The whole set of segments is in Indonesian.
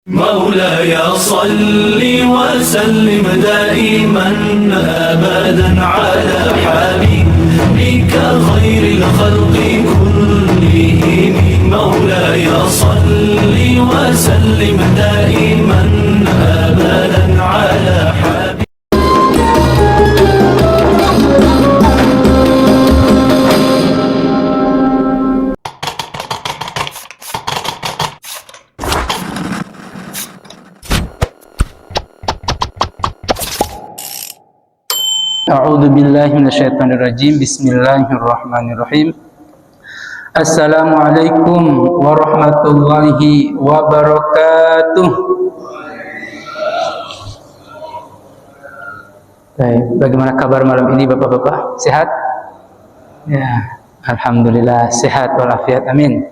مولاي صل وسلم دائما أبدا على حبيبك خير الخلق كلهم. مولاي صل وسلم دائما أبدا على حبيبك. A'udzu billahi minasyaitonir rajim. Bismillahirrahmanirrahim. Assalamualaikum warahmatullahi wabarakatuh. Baik, bagaimana kabar malam ini Bapak-bapak? Sehat? Ya, alhamdulillah sehat walafiat. Amin.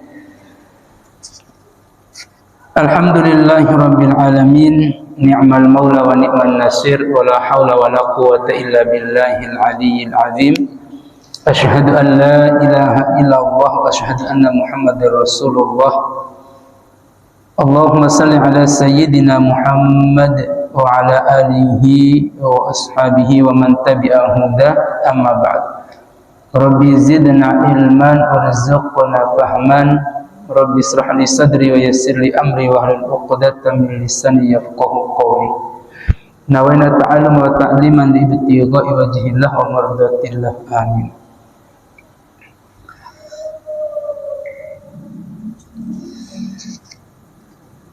Alhamdulillahirabbil alamin. Ni'mal maula wa ni'man nasir wa la haula wa la quwwata illa billahil aliyyil azim. Asyhadu an la ilaha illallah wa asyhadu anna Muhammadar Rasulullah. Allahumma salli ala sayyidina Muhammad wa ala alihi wa ashabihi wa man tabi'a huda, amma ba'd. Rabbi zidna ilman warzuqna fahman. Rabbi israh li sadri wa yassir li amri wa hlul 'uqdatam min lisani yafqahu qawli. Nawaina ta'allum wa ta'liman li ibtigha'i wajhillah wa mardatillah. Amin.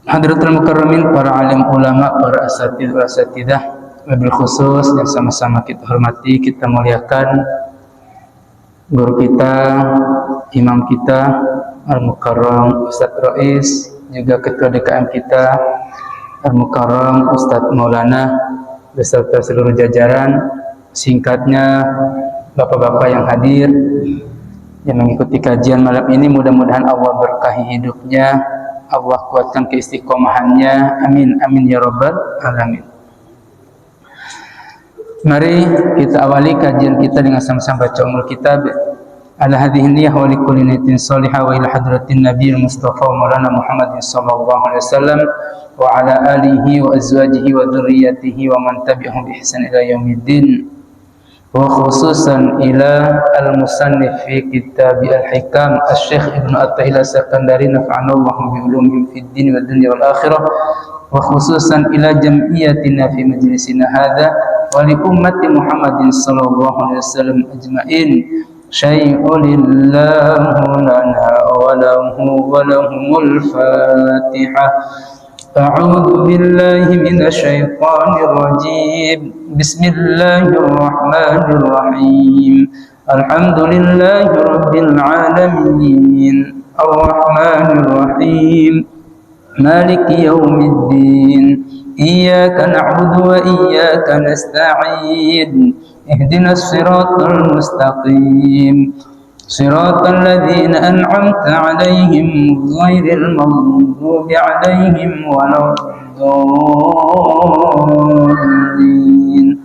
Hadratul mukarramin, para alim ulama, para asatidah, wabil khusus yang sama-sama kita hormati, kita muliakan guru kita, imam kita Al-Mukarram Ustadz Rais, juga ketua DKM kita Al-Mukarram Ustadz Maulana beserta seluruh jajaran, singkatnya bapak-bapak yang hadir yang mengikuti kajian malam ini. Mudah-mudahan Allah berkahi hidupnya, Allah kuatkan keistiqomahannya, amin amin ya rabbal alamin. Mari kita awali kajian kita dengan sama-sama baca umul kitab. Ala hadhihi niyyah wa likulli niyatin salihah wa ila hadratin nabiyil mustafa maulana Muhammadin sallallahu alaihi wasallam wa ala alihi wa azwajihi wa dzurriyyatihi wa man tabi'ahum bi ihsan ila yaumiddin, wa khususan ila al-musannif fi kitab al-hikam asy-syekh Ibnu Athillah Sakandari nafa'anallahu bi ulumihim fid din wad dunya wal akhirah, wa khususan ila jam'iyatina fi majlisina hadza wa li ummati Muhammadin sallallahu alaihi wasallam ajma'in. Syai'ulillahu lana wa lahu wa lahumul fatihah. A'udzu billahi minasyaitonir rajim. Bismillahirrahmanirrahim. Alhamdulillahi rabbil alamin. Arrahmanir rahim. Maliki yaumiddin. Iyyaka na'budu wa iyyaka nasta'in. Ihdinas siratal mustaqim. Siratal ladzina an'amta 'alaihim ghairil maghdubi 'alaihim waladdallin.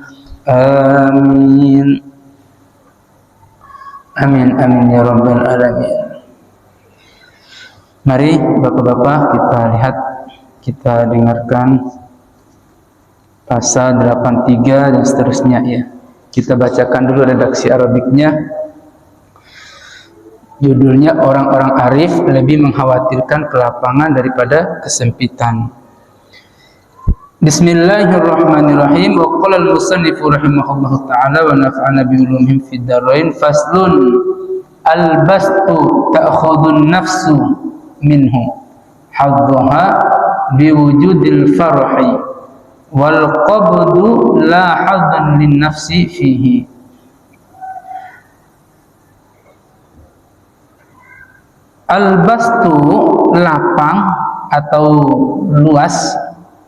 Amin. Amin amin ya rabbal alamin. Mari Bapak-bapak kita lihat, kita dengarkan pasal 83 dan seterusnya ya. Kita bacakan dulu redaksi Arabiknya. Judulnya orang-orang arif lebih mengkhawatirkan kelapangan daripada kesempitan. Bismillahirrahmanirrahim. Wa qala al-musannif rahimahullahu ta'ala wa nafa'ana bi ulumihim fid darain. Faslun al-bastu ta'khudun nafsu minhu haddaha bi wujudil farhi wal qabdu la haddan lin nafsi fihi. Al-bastu lapang atau luas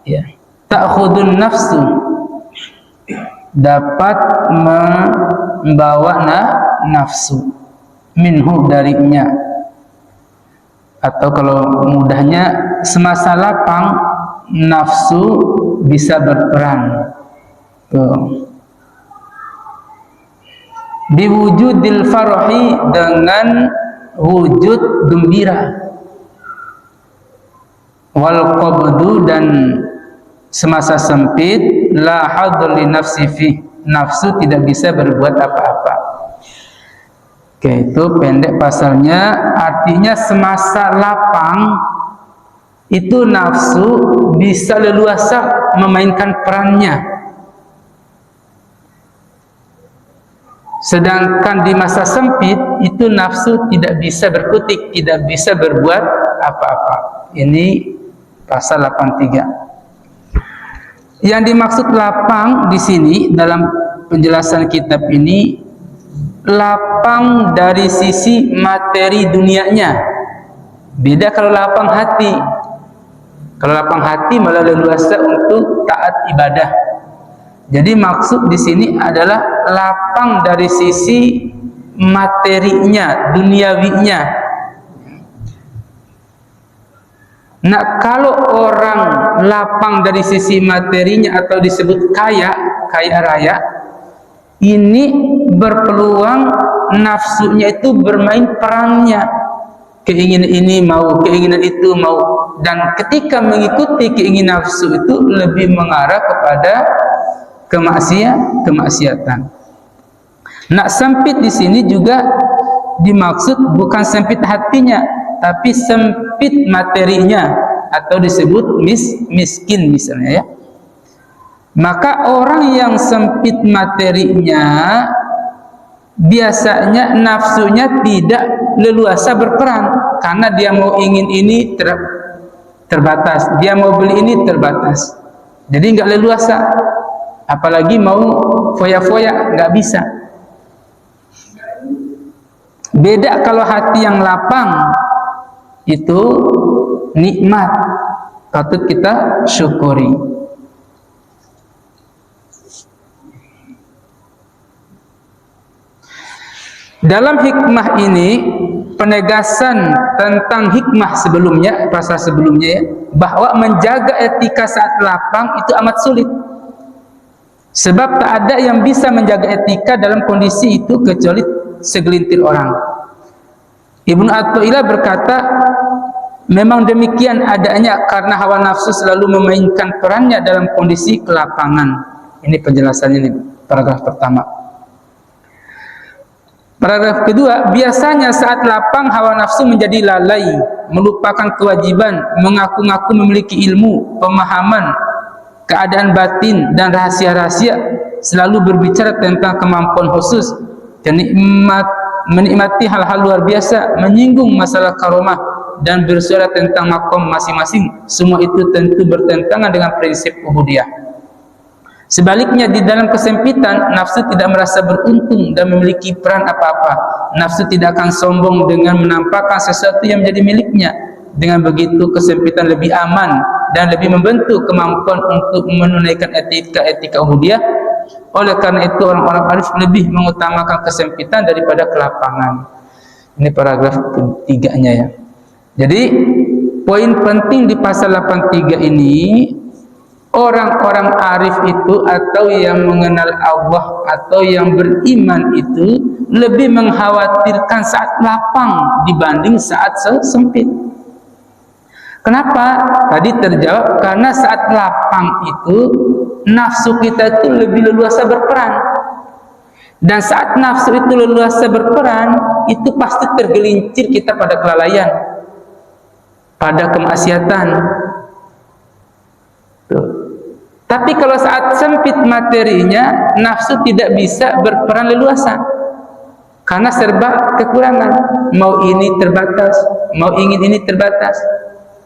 ya. Ta'khudun nafsu dapat membawa nafsu minhu darinya, atau kalau mudahnya semasa lapang nafsu bisa berperan. Biwujudil farhi, dengan wujud gembira. wal qabdu, dan semasa sempit, la hadli nafsi fi, nafsu tidak bisa berbuat apa-apa. Oke, itu pendek pasalnya. Artinya semasa lapang itu nafsu bisa leluasa memainkan perannya, sedangkan di masa sempit itu nafsu tidak bisa berkutik, tidak bisa berbuat apa-apa. Ini pasal 83. Yang dimaksud lapang di sini dalam penjelasan kitab ini, lapang dari sisi materi dunianya. Beda kalau lapang hati. Kalau lapang hati malah leluasa untuk taat ibadah. Jadi maksud di sini adalah lapang dari sisi materinya, duniawinya. Nah, kalau orang lapang dari sisi materinya atau disebut kaya raya, ini berpeluang nafsunya itu bermain perannya. Keinginan ini mau, keinginan itu mau, dan ketika mengikuti keinginan nafsu itu lebih mengarah kepada kemaksiatan. Nah, sempit di sini juga dimaksud bukan sempit hatinya, tapi sempit materinya, atau disebut miskin misalnya ya. Maka orang yang sempit materinya biasanya nafsunya tidak leluasa berperan, karena dia mau ingin ini terbatas, dia mau beli ini terbatas, jadi nggak leluasa. Apalagi mau foya-foya, nggak bisa. Beda kalau hati yang lapang, itu nikmat, patut kita syukuri. Dalam hikmah ini penegasan tentang hikmah sebelumnya, pasal sebelumnya ya, bahwa menjaga etika saat lapang itu amat sulit. Sebab tak ada yang bisa menjaga etika dalam kondisi itu kecuali segelintir orang. Ibnu Athaillah berkata, memang demikian adanya karena hawa nafsu selalu memainkan perannya dalam kondisi kelapangan. Ini penjelasannya nih, paragraf pertama. Paragraf kedua, biasanya saat lapang hawa nafsu menjadi lalai, melupakan kewajiban, mengaku-ngaku memiliki ilmu, pemahaman, keadaan batin dan rahasia-rahasia, selalu berbicara tentang kemampuan khusus, menikmati hal-hal luar biasa, menyinggung masalah karomah, dan bersuara tentang makom masing-masing. Semua itu tentu bertentangan dengan prinsip ubudiyah. Sebaliknya, di dalam kesempitan, nafsu tidak merasa beruntung dan memiliki peran apa-apa. Nafsu tidak akan sombong dengan menampakkan sesuatu yang menjadi miliknya. Dengan begitu, kesempitan lebih aman dan lebih membentuk kemampuan untuk menunaikan etika ubudiyah. Oleh karena itu, orang-orang arif lebih mengutamakan kesempitan daripada kelapangan. Ini paragraf ketiganya ya. Jadi, poin penting di pasal 83 ini, orang-orang arif itu atau yang mengenal Allah atau yang beriman itu lebih mengkhawatirkan saat lapang dibanding saat sempit. Kenapa? Tadi terjawab karena saat lapang itu nafsu kita itu lebih leluasa berperan. Dan saat nafsu itu leluasa berperan, itu pasti tergelincir kita pada kelalaian, pada kemaksiatan. Tuh. Tapi kalau saat sempit materinya, nafsu tidak bisa berperan leluasa karena serba kekurangan. Mau ini terbatas, mau ingin ini terbatas.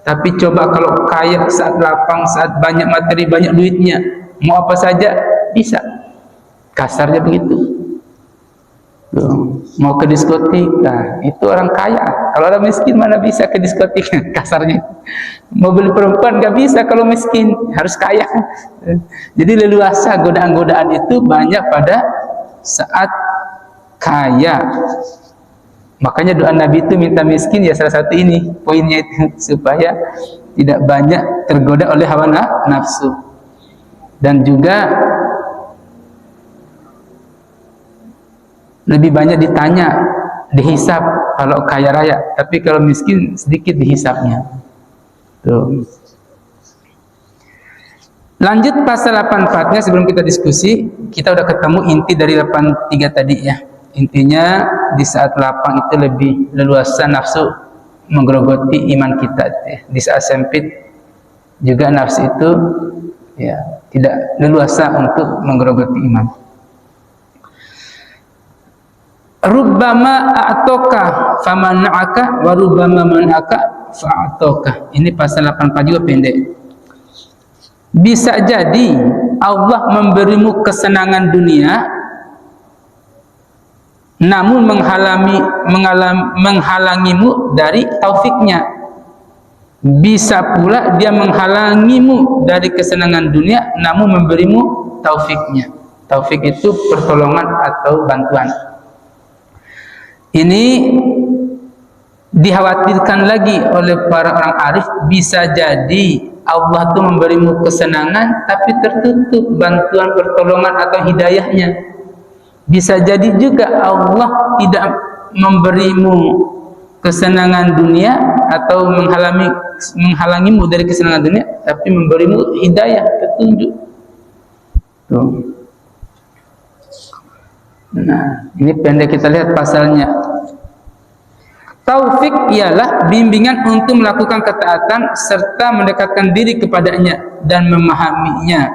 Tapi coba kalau kaya saat lapang, saat banyak materi, banyak duitnya, mau apa saja bisa. Kasarnya begitu. Tuh. Mau ke diskotik, nah, itu orang kaya. Kalau orang miskin mana bisa ke diskotik? Kasarnya. Mau beli perempuan nggak bisa kalau miskin, harus kaya. Jadi leluasa godaan-godaan itu banyak pada saat kaya. Makanya doa Nabi itu minta miskin ya salah satu ini poinnya itu, supaya tidak banyak tergoda oleh hawa nafsu. Dan juga lebih banyak ditanya, dihisap kalau kaya raya, tapi kalau miskin sedikit dihisapnya. Tuh. Lanjut pasal 84-nya, sebelum kita diskusi, kita udah ketemu inti dari 83 tadi ya. Intinya di saat lapang itu lebih leluasa nafsu menggerogoti iman kita. Di saat sempit juga nafsu itu ya tidak leluasa untuk menggerogoti iman. Rubbama a'toka famana'aka wa rubbama man'aka fa'atoka. Ini pasal 84 juga pendek. Bisa jadi Allah memberimu kesenangan dunia, namun menghalangimu dari taufiknya. Bisa pula dia menghalangimu dari kesenangan dunia, namun memberimu taufiknya. Taufik itu pertolongan atau bantuan. Ini dikhawatirkan lagi oleh para orang arif, bisa jadi Allah itu memberimu kesenangan tapi tertutup bantuan pertolongan atau hidayahnya. Bisa jadi juga Allah tidak memberimu kesenangan dunia atau menghalangimu dari kesenangan dunia, tapi memberimu hidayah, petunjuk. Tuh. Nah, ini pendek, kita lihat pasalnya. Taufik ialah bimbingan untuk melakukan ketaatan serta mendekatkan diri kepadanya dan memahaminya.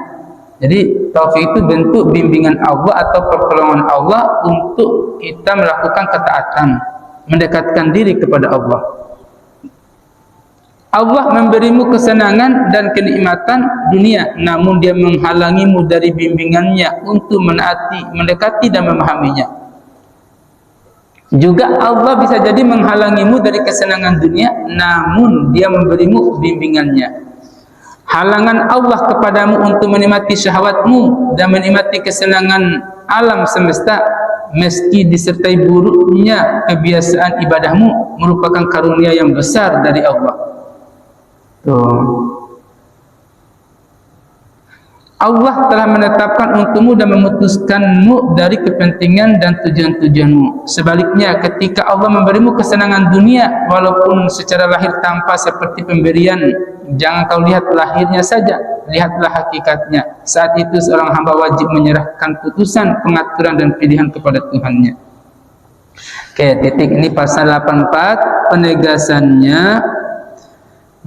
Jadi taufik itu bentuk bimbingan Allah atau pertolongan Allah untuk kita melakukan ketaatan, mendekatkan diri kepada Allah. Allah memberimu kesenangan dan kenikmatan dunia, namun dia menghalangimu dari bimbingannya untuk menaati, mendekati dan memahaminya. Juga Allah bisa jadi menghalangimu dari kesenangan dunia, namun dia memberimu bimbingannya. Halangan Allah kepadamu untuk menikmati syahwatmu dan menikmati kesenangan alam semesta, meski disertai buruknya kebiasaan ibadahmu, merupakan karunia yang besar dari Allah. Tuh. Allah telah menetapkan untukmu dan memutuskanmu dari kepentingan dan tujuan-tujuanmu. Sebaliknya, ketika Allah memberimu kesenangan dunia, walaupun secara lahir tampak seperti pemberian, jangan kau lihat lahirnya saja, lihatlah hakikatnya. Saat itu seorang hamba wajib menyerahkan putusan, pengaturan dan pilihan kepada Tuhannya. Oke, titik ini pasal 84, penegasannya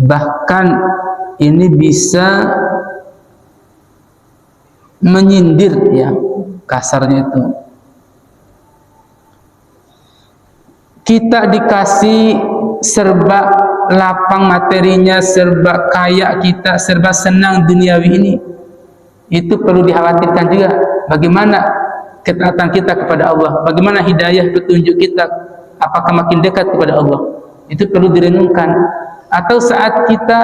bahkan ini bisa menyindir ya, kasarnya itu. Kita dikasih serba lapang materinya, serba kaya kita, serba senang duniawi ini. Itu perlu dikhawatirkan juga. Bagaimana ketaatan kita kepada Allah? Bagaimana hidayah petunjuk kita? Apakah makin dekat kepada Allah? Itu perlu direnungkan. Atau saat kita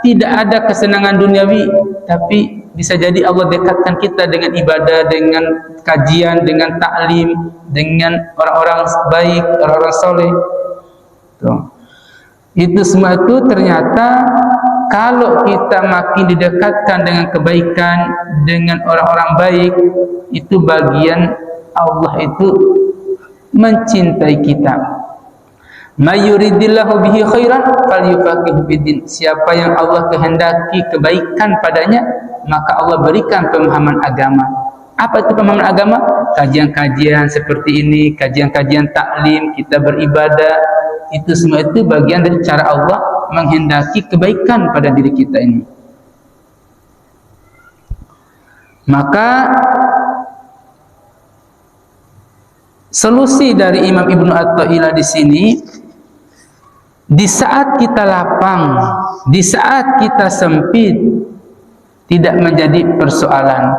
tidak ada kesenangan duniawi, tapi bisa jadi Allah dekatkan kita dengan ibadah, dengan kajian, dengan taklim, dengan orang-orang baik, orang-orang soleh. Tuh. Itu semua itu ternyata kalau kita makin didekatkan dengan kebaikan, dengan orang-orang baik, itu bagian Allah itu mencintai kita. Mayuridillahu bihi khairan falyufaqihu fiddin. Siapa yang Allah kehendaki kebaikan padanya, maka Allah berikan pemahaman agama. Apa itu pemahaman agama? Kajian-kajian seperti ini, kajian-kajian taklim, kita beribadah, itu semua itu bagian dari cara Allah menghendaki kebaikan pada diri kita ini. Maka solusi dari Imam Ibnu Athaillah di sini, di saat kita lapang, di saat kita sempit, tidak menjadi persoalan,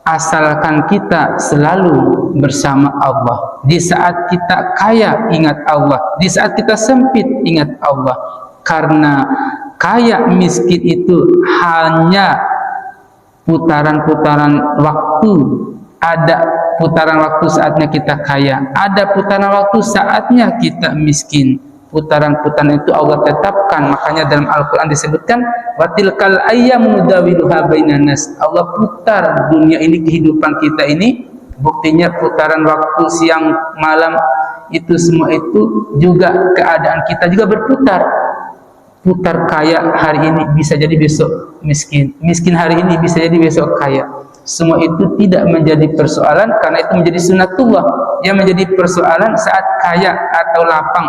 asalkan kita selalu bersama Allah. Di saat kita kaya, ingat Allah. Di saat kita sempit, ingat Allah. Karena kaya miskin itu hanya putaran-putaran waktu. Ada putaran waktu saatnya kita kaya, ada putaran waktu saatnya kita miskin. Putaran-putaran itu Allah tetapkan. Makanya dalam Al-Quran disebutkan watilkal ayyamu nudawiluha bainan nas. Allah putar dunia ini, kehidupan kita ini, buktinya putaran waktu siang malam, itu semua itu juga keadaan kita juga berputar. putar kaya hari ini bisa jadi besok miskin, miskin hari ini bisa jadi besok kaya. Semua itu tidak menjadi persoalan karena itu menjadi sunatullah. Yang menjadi persoalan saat kaya atau lapang,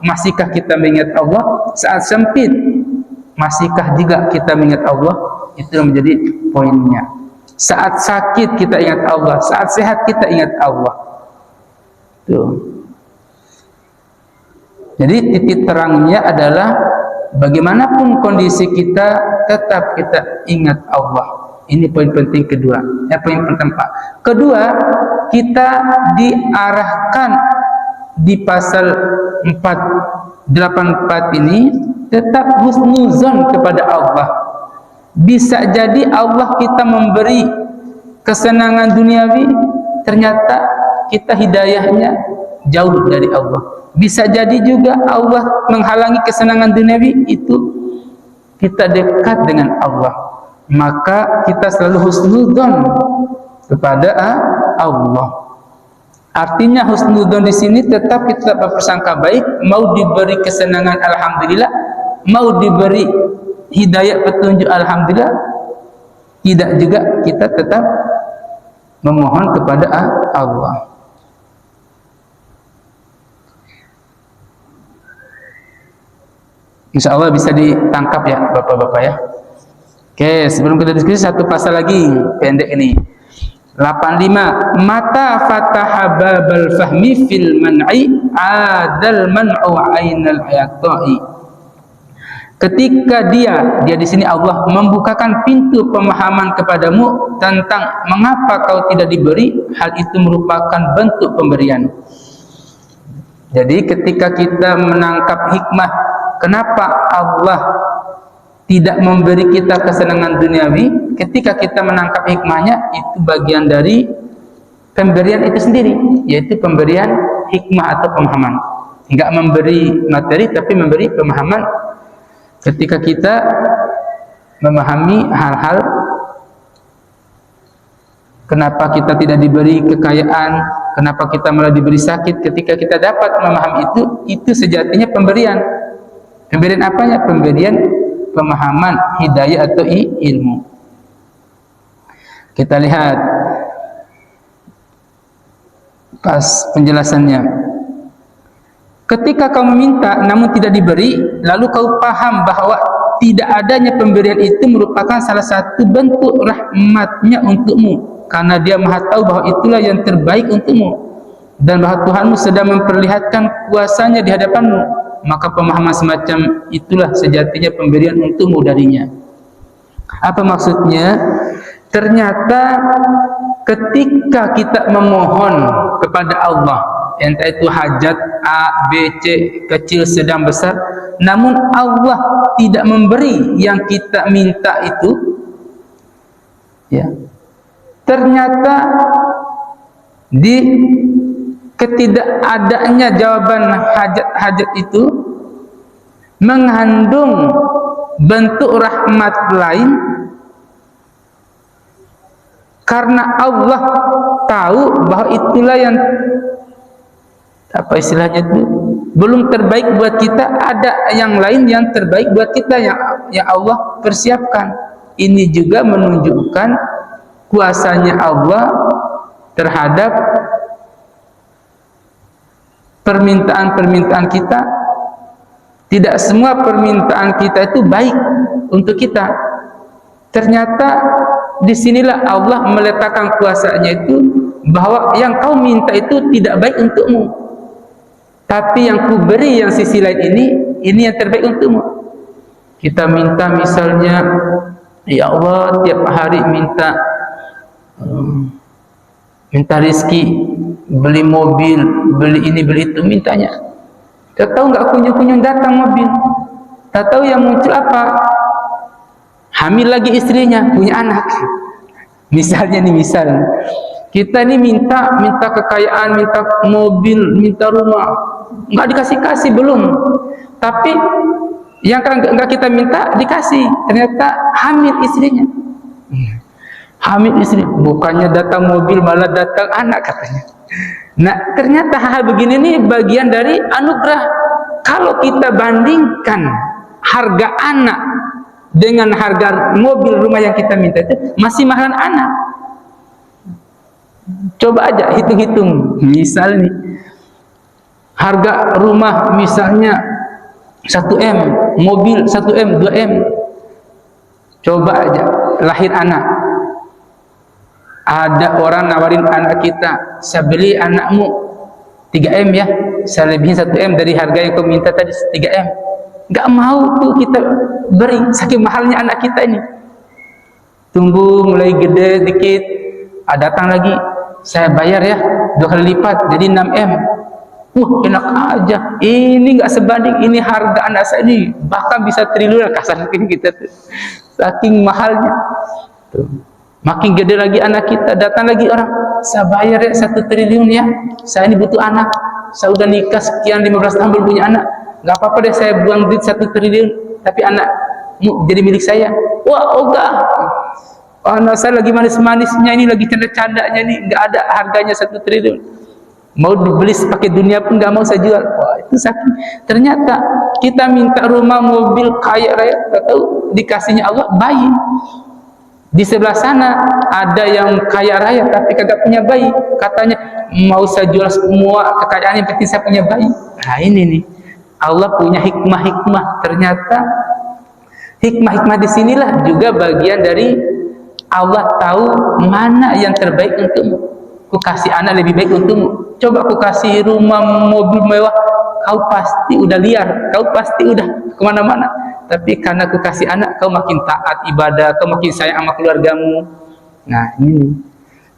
masihkah kita mengingat Allah? Saat sempit, masihkah juga kita mengingat Allah? Itu yang menjadi poinnya. Saat sakit kita ingat Allah, saat sehat kita ingat Allah. Tuh. Jadi titik terangnya adalah bagaimanapun kondisi kita, tetap kita ingat Allah. Ini poin penting kedua. Poin pertama. Kedua, kita diarahkan di pasal 484 ini tetap husnuzon kepada Allah. Bisa jadi Allah kita memberi kesenangan duniawi, ternyata kita hidayahnya jauh dari Allah. Bisa jadi juga Allah menghalangi kesenangan duniawi, itu kita dekat dengan Allah. Maka kita selalu husnudzon kepada Allah. Artinya husnudzon di sini tetap kita berprasangka baik, mau diberi kesenangan alhamdulillah, mau diberi hidayah petunjuk alhamdulillah, tidak juga kita tetap memohon kepada Allah. Insya Allah bisa ditangkap ya Bapak-Bapak ya. Oke, sebelum kita diskusi satu pasal lagi pendek ini. 85. Mata fataha babal fahmi fil man'i adal man'u ainal ayata'i. Ketika dia di sini Allah membukakan pintu pemahaman kepadamu tentang mengapa kau tidak diberi, hal itu merupakan bentuk pemberian. Jadi ketika kita menangkap hikmah kenapa Allah tidak memberi kita kesenangan duniawi, ketika kita menangkap hikmahnya, itu bagian dari pemberian itu sendiri, yaitu pemberian hikmah atau pemahaman. Enggak memberi materi, tapi memberi pemahaman. Ketika kita memahami hal-hal, kenapa kita tidak diberi kekayaan, kenapa kita malah diberi sakit, ketika kita dapat memahami itu sejatinya pemberian. Pemberian apanya? Pemberian pemahaman, hidayah atau ilmu. Kita lihat pas penjelasannya. Ketika kau meminta namun tidak diberi, lalu kau paham bahwa tidak adanya pemberian itu merupakan salah satu bentuk rahmatnya untukmu, karena dia maha tahu bahwa itulah yang terbaik untukmu, dan bahwa Tuhanmu sedang memperlihatkan kuasanya di hadapanmu. Maka pemahaman semacam itulah sejatinya pemberian untukmu darinya. Apa maksudnya? Ternyata ketika kita memohon kepada Allah, entah itu hajat A, B, C, kecil, sedang, besar, namun Allah tidak memberi yang kita minta itu, ya, ternyata di ketidakadanya jawaban hajat-hajat itu mengandung bentuk rahmat lain, karena Allah tahu bahwa itulah yang apa istilahnya itu belum terbaik buat kita, ada yang lain yang terbaik buat kita yang Allah persiapkan. Ini juga menunjukkan kuasanya Allah terhadap permintaan-permintaan kita. Tidak semua permintaan kita itu baik untuk kita. Ternyata disinilah Allah meletakkan kuasanya itu, bahwa yang kau minta itu tidak baik untukmu, tapi yang ku beri yang sisi lain ini yang terbaik untukmu. Kita minta misalnya, ya Allah, tiap hari minta rezeki, beli mobil, beli ini, beli itu, mintanya. Tak tahu nggak kunjung-kunjung datang mobil. Tak tahu yang muncul apa? Hamil lagi istrinya, punya anak. Misalnya nih, kita ini minta kekayaan, minta mobil, minta rumah, nggak dikasih belum. Tapi yang nggak kita minta dikasih, ternyata hamil istrinya. Hamil istri, bukannya datang mobil malah datang anak katanya. Nah, ternyata hal begini nih bagian dari anugerah. Kalau kita bandingkan harga anak dengan harga mobil rumah yang kita minta itu masih mahalan anak. Coba aja hitung-hitung. Misal nih, harga rumah misalnya 1M, mobil 1M, 2M. Coba aja lahir anak. Ada orang nawarin anak kita, saya beli anakmu 3M ya, saya lebihin 1M dari harga yang kau minta tadi 3M. Gak mau tuh kita beri, saking mahalnya anak kita ini. Tunggu mulai gede dikit, datang lagi, saya bayar ya 2 kali lipat jadi 6M. Enak aja. Ini nggak sebanding, ini harga anak saya ini bahkan bisa triliunan kasar kita tuh. Saking mahalnya. Tuh. Makin gede lagi anak kita, datang lagi orang, saya bayar ya 1 triliun ya. Saya ini butuh anak. Saya udah nikah sekian 15 tahun belum punya anak. Nggak apa-apa deh saya buang duit 1 triliun, tapi anakmu jadi milik saya. Wah, enggak. Anak saya lagi manis-manisnya ini, lagi canda-candanya ini, nggak ada harganya 1 triliun. Mau dibeli pakai dunia pun nggak mau saya jual. Wah, itu sakit. Ternyata kita minta rumah, mobil, kaya raya, nggak tahu dikasihnya Allah bayi. Di sebelah sana ada yang kaya raya tapi kagak punya bayi. Katanya mau saya jual semua kekayaannya, penting saya punya bayi. Nah ini nih, Allah punya hikmah-hikmah. Ternyata hikmah-hikmah disinilah juga bagian dari Allah tahu mana yang terbaik untukmu. Ku kasih anak lebih baik untukmu. Coba ku kasih rumah, mobil mewah, kau pasti udah liar, kau pasti udah kemana-mana. Tapi karena ku kasih anak, kau makin taat ibadah, kau makin sayang sama keluargamu. Nah ini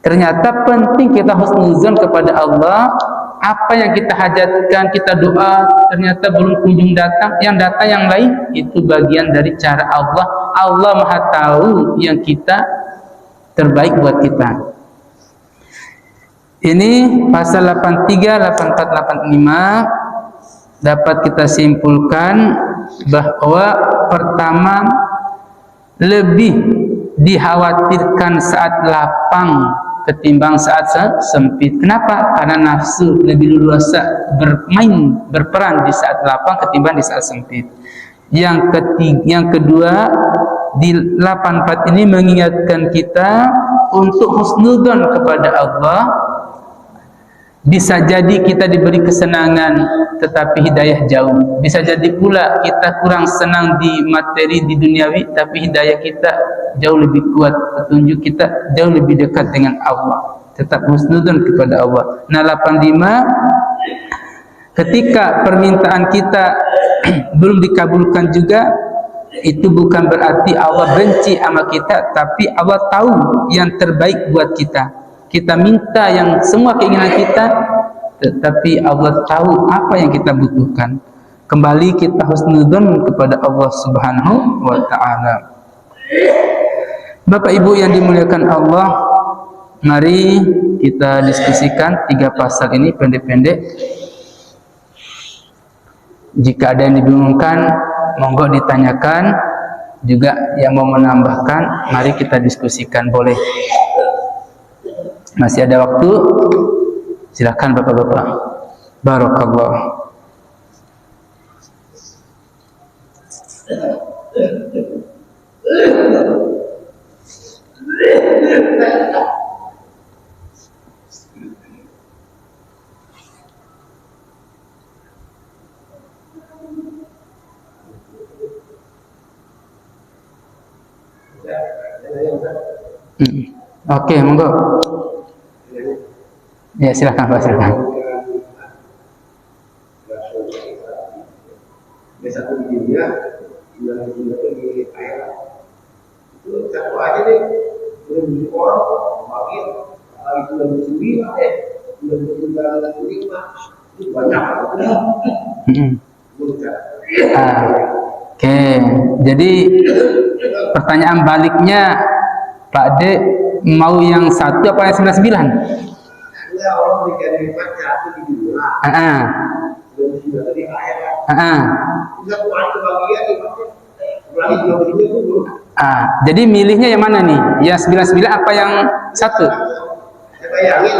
ternyata penting kita husnuzon kepada Allah. Apa yang kita hajatkan, kita doa, ternyata belum kunjung datang, yang datang yang lain, itu bagian dari cara Allah. Allah Maha tahu yang kita terbaik buat kita. Ini pasal 83, 84, 85 dapat kita simpulkan bahwa pertama, lebih dikhawatirkan saat lapang ketimbang saat sempit. Kenapa? Karena nafsu lebih leluasa berperan di saat lapang ketimbang di saat sempit. Yang kedua, di 84 ini mengingatkan kita untuk husnudzon kepada Allah. Bisa jadi kita diberi kesenangan tetapi hidayah jauh. Bisa jadi pula kita kurang senang di materi di duniawi tapi hidayah kita jauh lebih kuat, petunjuk kita jauh lebih dekat dengan Allah. Tetap husnudzon kepada Allah. Nah 85, ketika permintaan kita belum dikabulkan juga, itu bukan berarti Allah benci sama kita, tapi Allah tahu yang terbaik buat kita. Kita minta yang semua keinginan kita, tetapi Allah tahu apa yang kita butuhkan. Kembali kita husnudzon kepada Allah Subhanahu wa ta'ala. Bapak Ibu yang dimuliakan Allah, mari kita diskusikan 3 pasal ini pendek-pendek. Jika ada yang dibingungkan, monggo ditanyakan. Juga yang mau menambahkan, mari kita diskusikan, boleh. Masih ada waktu, silakan Bapak-bapak. Barakallah. Oke, monggo. Ya, silakan Pak, silakan. Satu di dunia, yang di akhirat. Itu satu aja deh, udah beli orang, makin itu udah mencuri lah udah mencuri itu banyak. Oke, jadi pertanyaan baliknya Pak D, mau yang 1 apa yang 99? Ya orang berikan nikmat satu di dunia. Belum sudah di akhirat. Bisa pulang ke bagian nikmatnya. Lagi juga begini dulu. Jadi milihnya yang mana nih? Yang 99 apa yang 1? Saya bayangin.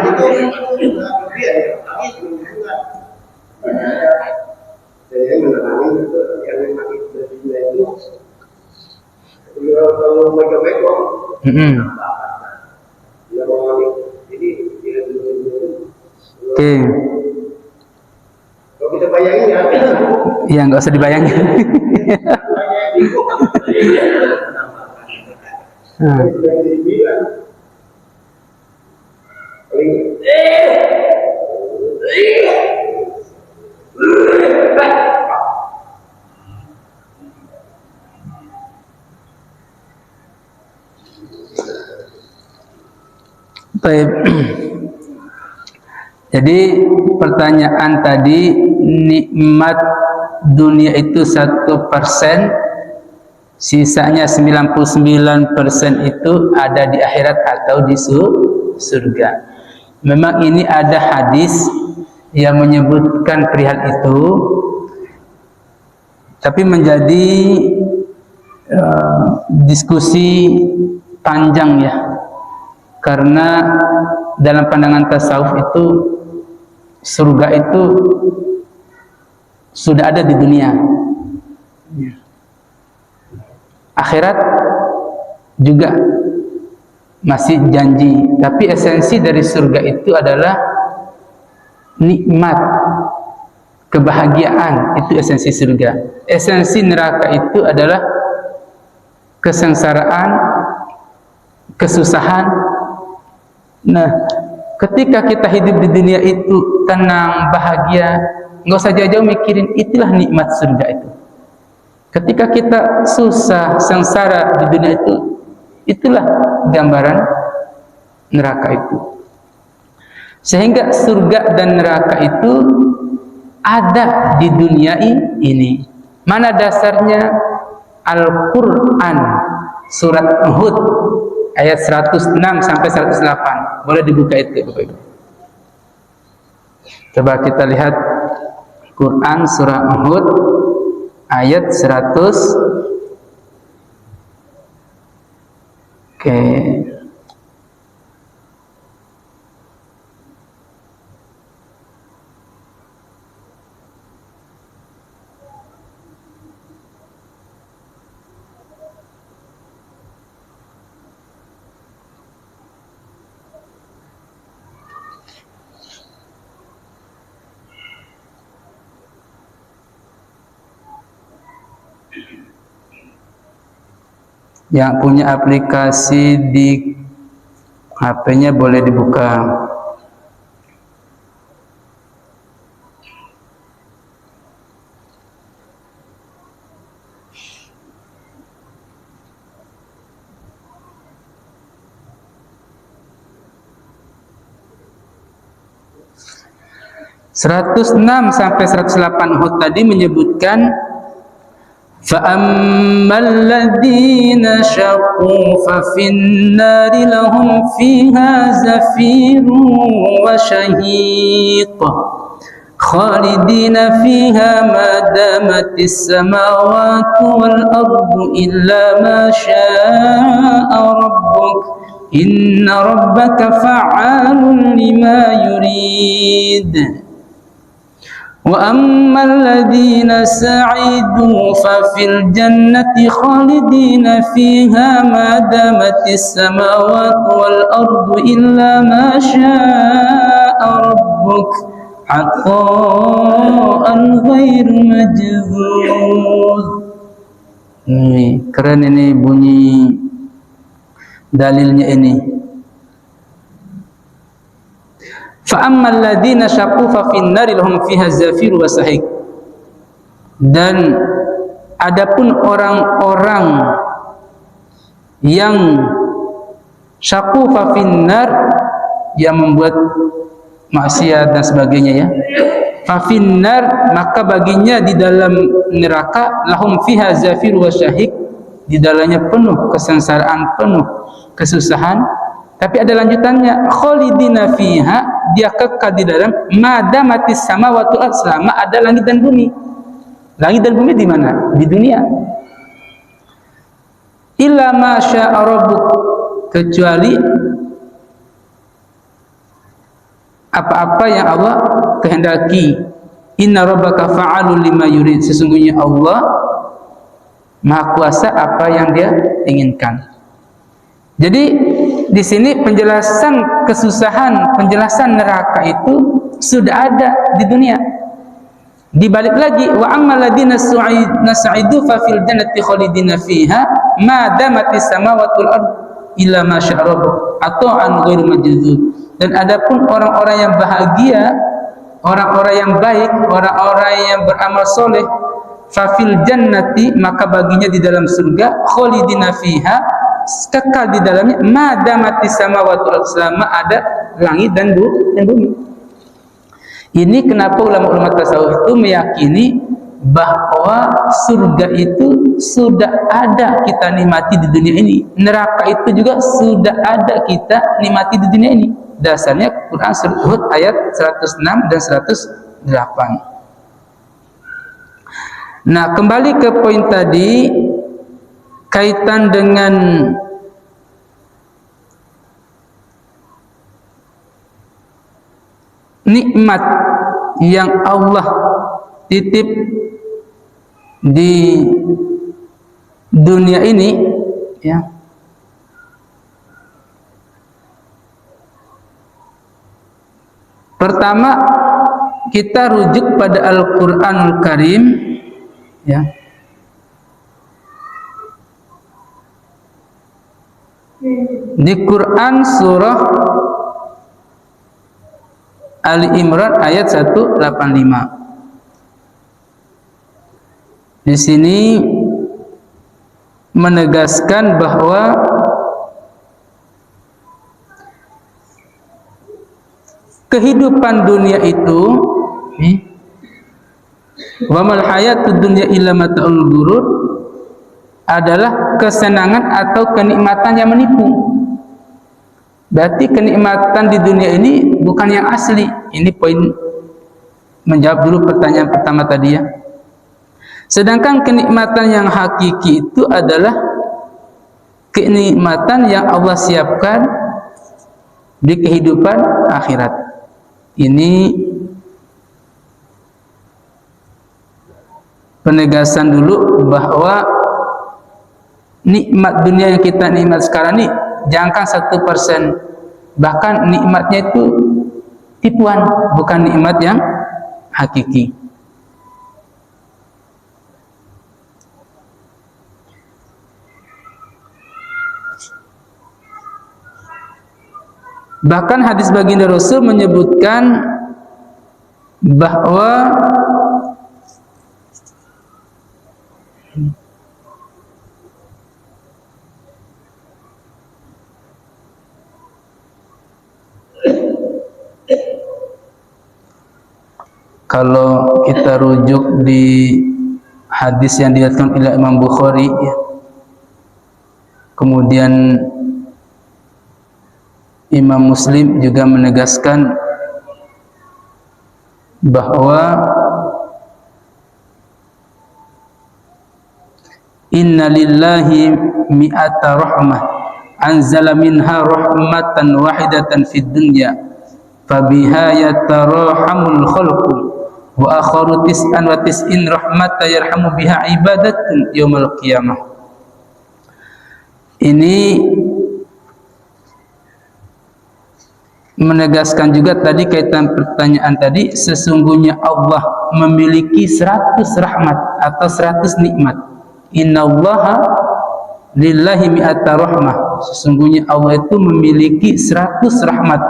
Itu lebih ya. Lagi belum juga. Saya menangani itu yang itu kalau mereka baik dia mau jadi dia dulu Oke. kalau kita bayangin ya Iya, nggak usah dibayangin. Baik. Jadi pertanyaan tadi, nikmat dunia itu 1%, sisanya 99% itu ada di akhirat atau di surga. Memang ini ada hadis yang menyebutkan perihal itu, tapi menjadi diskusi panjang ya, karena dalam pandangan tasawuf itu surga itu sudah ada di dunia, akhirat juga masih janji, tapi esensi dari surga itu adalah nikmat, kebahagiaan, itu esensi surga. Esensi neraka itu adalah kesengsaraan, kesusahan. Nah, ketika kita hidup di dunia itu tenang, bahagia, nggak usah jauh-jauh mikirin, itulah nikmat surga itu. Ketika kita susah, sengsara di dunia itu, itulah gambaran neraka itu. Sehingga surga dan neraka itu ada di dunia ini. Mana dasarnya? Al-Quran surat Hud ayat 106 sampai 108. Boleh dibuka itu, Bapak Ibu. Coba kita lihat Quran surah Hud ayat 100. Oke. Yang punya aplikasi di HP-nya boleh dibuka. (106 sampai 108) Hud tadi menyebutkan فَأَمَّا الَّذِينَ شَقُوا فَفِي النَّارِ لَهُمْ فِيهَا زَفِيرٌ وَشَهِيقٌ خَالِدِينَ فِيهَا مَا دَامَتِ السَّمَاوَاتُ وَالْأَرْضُ إِلَّا مَا شَاءَ رَبُّكَ إِنَّ رَبَّكَ فَعَّالٌ لِمَا يُرِيدُ وَأَمَّا الَّذِينَ سَعِدُوا فَفِي الْجَنَّةِ خَالِدِينَ فِيهَا مَا دَامَتِ السَّمَاوَاتُ وَالْأَرْضُ إِلَّا مَا شَاءَ رَبُّكَ عَطَاءً غَيْرَ مَجْذُوذٍ. Ini keren, ini bunyi dalilnya ini. فَأَمَّا الَّذِينَ شَقُوا فَفِي النَّارِ لَهُمْ فِيهَا زَفِيرٌ وَشَهِيقٌ. Dan adapun orang-orang yang syaqu fa finnar, yang membuat maksiat dan sebagainya ya, fa finnar, maka baginya di dalam neraka lahum fiha zafir wa syahiq, di dalamnya penuh kesengsaraan, penuh kesusahan. Tapi ada lanjutannya, khalidina fiha, dia kekal di dalam, madamatis samawati wal ardh, selama ada langit dan bumi. Langit dan bumi di mana? Di dunia. Illa ma syaa rabbuk, kecuali apa-apa yang Allah kehendaki. Inna rabbaka fa'alun lima yurid, sesungguhnya Allah Maha kuasa apa yang Dia inginkan. Jadi di sini penjelasan kesusahan, penjelasan neraka itu sudah ada di dunia. Dibalik lagi, wa ammal ladina sa'idu fa fil jannati khalidina fiha ma damatis samawati wal ard illa ma syaa rabbuk ata'an ghairu majzuz. Dan adapun orang-orang yang bahagia, orang-orang yang baik, orang-orang yang beramal soleh, fa fil jannati, maka baginya di dalam surga, khalidina fiha, kekal di dalamnya, ma damatis samawati wal ard, selama ada langit dan bumi. Ini kenapa ulama-ulama tasawuf itu meyakini bahwa surga itu sudah ada kita nikmati di dunia ini. Neraka itu juga sudah ada kita nikmati di dunia ini. Dasarnya Quran Surah Hud ayat 106 dan 108. Nah, kembali ke poin tadi kaitan dengan nikmat yang Allah titip di dunia ini, ya. Pertama, kita rujuk pada Al-Qur'anul Karim, ya. Di Quran surah Ali Imran ayat 185. Di sini menegaskan bahwa kehidupan dunia itu, wa mal hayatud dunya illa mata'ul ghurur, adalah kesenangan atau kenikmatan yang menipu. Berarti kenikmatan di dunia ini bukan yang asli. Ini poin menjawab dulu pertanyaan pertama tadi, ya. Sedangkan kenikmatan yang hakiki itu adalah kenikmatan yang Allah siapkan di kehidupan akhirat. Ini penegasan dulu bahwa nikmat dunia yang kita nikmat sekarang ini jangankan 1%, bahkan nikmatnya itu tipuan, bukan nikmat yang hakiki. Bahkan hadis baginda Rasul menyebutkan bahwa kalau kita rujuk di hadis yang diriwayatkan oleh Imam Bukhari, ya, kemudian Imam Muslim juga menegaskan bahwa inna lillahi mi'ata rahmah anzala minha rahmatan wahidatan fid dunya fabiha yatarahamul khalqu wa akharu tis'an wa tis'in rahmata yarhamu biha ibadatun yaumal qiyamah. Ini menegaskan juga tadi kaitan pertanyaan tadi, sesungguhnya Allah memiliki 100 rahmat atau 100 nikmat. Innallaha lillahi mi'ata rahmah, sesungguhnya Allah itu memiliki 100 rahmat.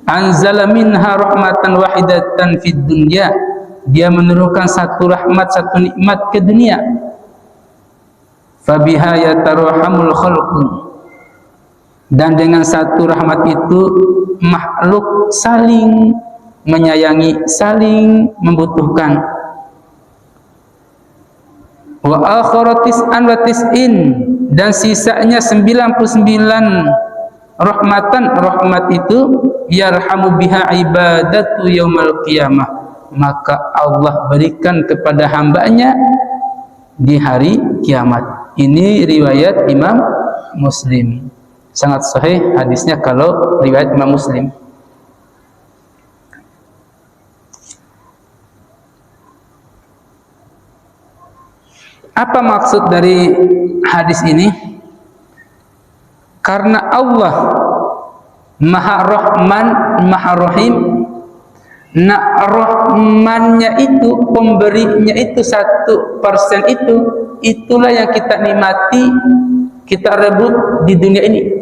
Anzala minha rahmatan wahidatan fid dunya, dia menurunkan satu rahmat, satu nikmat ke dunia. Fabiha yatarahamul khalqu, dan dengan satu rahmat itu makhluk saling menyayangi, saling membutuhkan. Wa akharatis an wa tis'in, dan sisanya 99 rahmat itu yarhamu biha ibadatu yaumal qiyamah, maka Allah berikan kepada hambanya di hari kiamat. Ini riwayat Imam Muslim, sangat sahih hadisnya kalau riwayat Imam Muslim. Apa maksud dari hadis ini? Karena Allah Maha Rahman, Maha Rahim. Nah, Rahmannya itu, pemberinya itu 1% itu, itulah yang kita nikmati, kita rebut di dunia ini.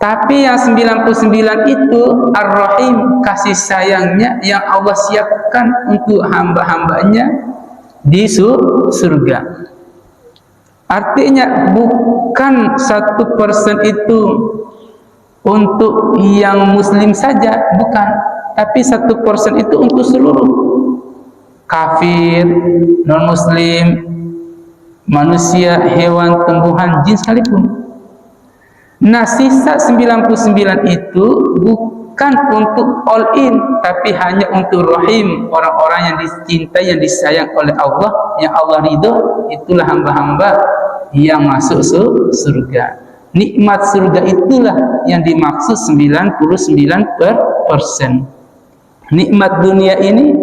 Tapi yang 99 itu Ar-Rahim, kasih sayangnya yang Allah siapkan untuk hamba-hambanya di surga. Artinya bukan 1% itu untuk yang muslim saja, bukan. Tapi 1% itu untuk seluruh kafir, non-muslim, manusia, hewan, tumbuhan, jin sekalipun. Nah, sisa 99 itu bukan untuk all in, tapi hanya untuk rahim, orang-orang yang dicintai, yang disayang oleh Allah, yang Allah ridho, itulah hamba-hamba yang masuk surga. Nikmat surga itulah yang dimaksud 99%. Nikmat dunia ini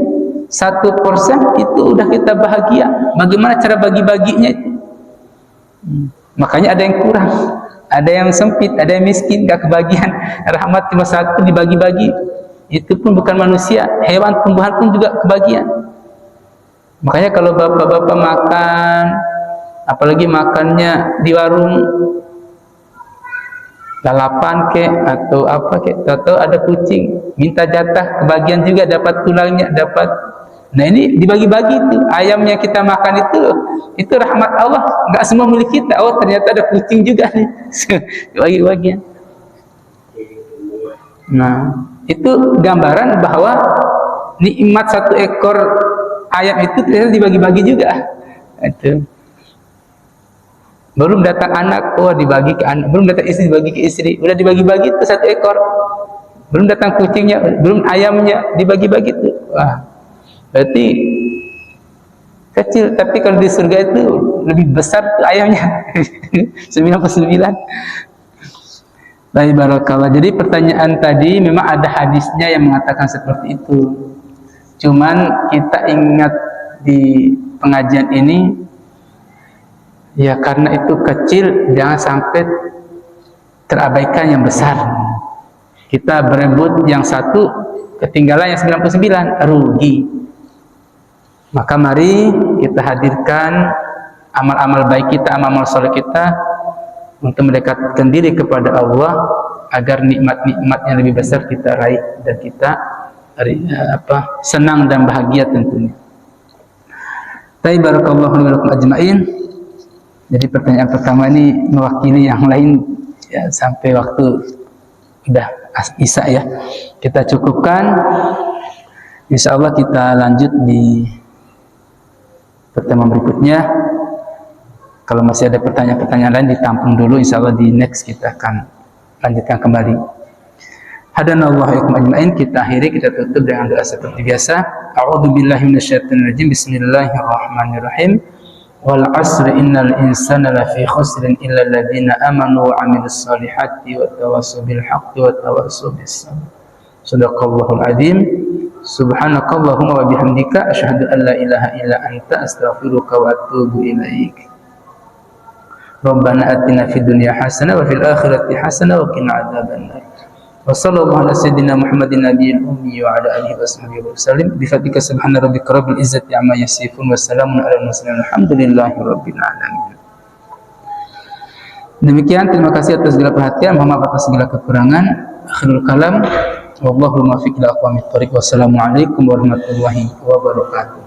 1% itu udah kita bahagia. Bagaimana cara bagi-baginya itu? Makanya ada yang kurang, ada yang sempit, ada yang miskin, gak kebagian. Rahmat cuma 1 dibagi-bagi. Itu pun bukan manusia, hewan, tumbuhan pun juga kebagian. Makanya kalau bapak-bapak makan, apalagi makannya di warung lalapan kek atau apa kek, tahu ada kucing minta jatah, kebagian juga, dapat tulangnya, dapat. Nah, ini dibagi-bagi itu. Ayam yang kita makan itu rahmat Allah, nggak semua milik kita. Oh, ternyata ada kucing juga nih. Bagi-bagian. Nah, itu gambaran bahwa nikmat 1 ekor ayam itu ternyata dibagi-bagi juga. Itu. Belum datang anak, oh dibagi ke anak. Belum datang istri, dibagi ke istri. Udah dibagi-bagi itu 1 ekor. Belum datang kucingnya, belum ayamnya, dibagi-bagi itu. Wah, berarti kecil. Tapi kalau di surga itu lebih besar tuh ayamnya. 99. Baik, barakallah. Jadi pertanyaan tadi memang ada hadisnya yang mengatakan seperti itu. Cuman kita ingat di pengajian ini, ya karena itu kecil, jangan sampai terabaikan yang besar. Kita berebut yang 1, ketinggalan yang 99, rugi. Maka mari kita hadirkan amal-amal baik kita, amal-amal soleh kita untuk mendekatkan diri kepada Allah agar nikmat-nikmat yang lebih besar kita raih dan kita senang dan bahagia tentunya. Barakallahu wa lakum ajma'in. Jadi pertanyaan pertama ini mewakili yang lain ya, sampai waktu udah isya ya. Kita cukupkan. Insyaallah kita lanjut di pertemuan berikutnya. Kalau masih ada pertanyaan-pertanyaan lain ditampung dulu, insyaallah di next kita akan lanjutkan kembali. Hadanallahu wa iyyakum ajma'in. Kita akhiri, kita tutup dengan doa seperti biasa. A'udzubillahi minasyaitonir rajim. Bismillahirrahmanirrahim. Wal 'asri innal insana lafi khusrin illa alladziina aamanu wa 'amilus shalihati wa tawassaw bil haqqi wa tawassaw bis sabr. Shadaqallahul 'adzim. Subhanakallahumma wa bihamdika asyhadu an la ilaha illa anta astaghfiruka wa atubu ilaik. Rabbana atina fid dunya hasanah wa fil akhirati hasanah wa qina adzabannar. Wa sallallahu ala sayyidina Muhammadin nabiyil ummi wa ala alihi washabbihi wasallam. Bi fadlika subhana rabbika rabbil izzati amma yasifun wa salamun alal mursalin alhamdulillahi rabbil alamin. Demikian, terima kasih atas segala perhatian, mohon maaf atas segala kekurangan. Akhirul kalam, wallahu muwaffiq ila aqwamit thoriq. Wassalamualaikum warahmatullahi wabarakatuh.